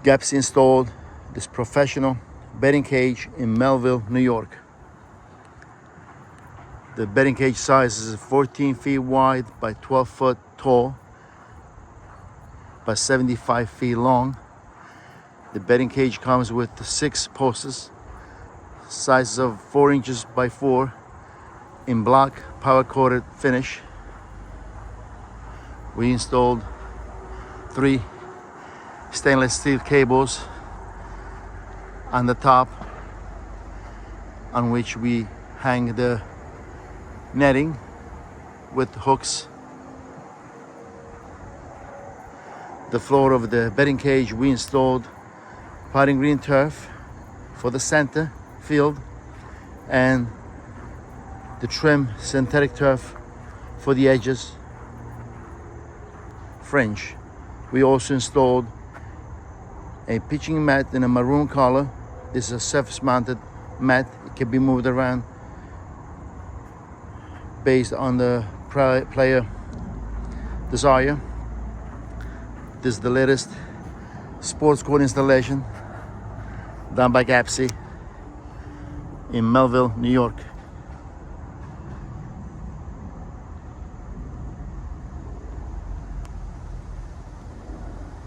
Gappsi installed this professional betting cage in Melville, New York. The betting cage size is 14 feet wide by 12 foot tall by 75 feet long. The betting cage comes with 6 posts, sizes of 4 inches by 4 in black power coated finish. We installed 3 stainless steel cables on the top on which we hang the netting with hooks. The floor of the betting cage, we installed potting green turf for the center field and the trim synthetic turf for the edges fringe. We also installed a pitching mat in a maroon color. This is a surface-mounted mat. It can be moved around based on the player desire. This is the latest sports court installation done by Gappsi in Melville, New York.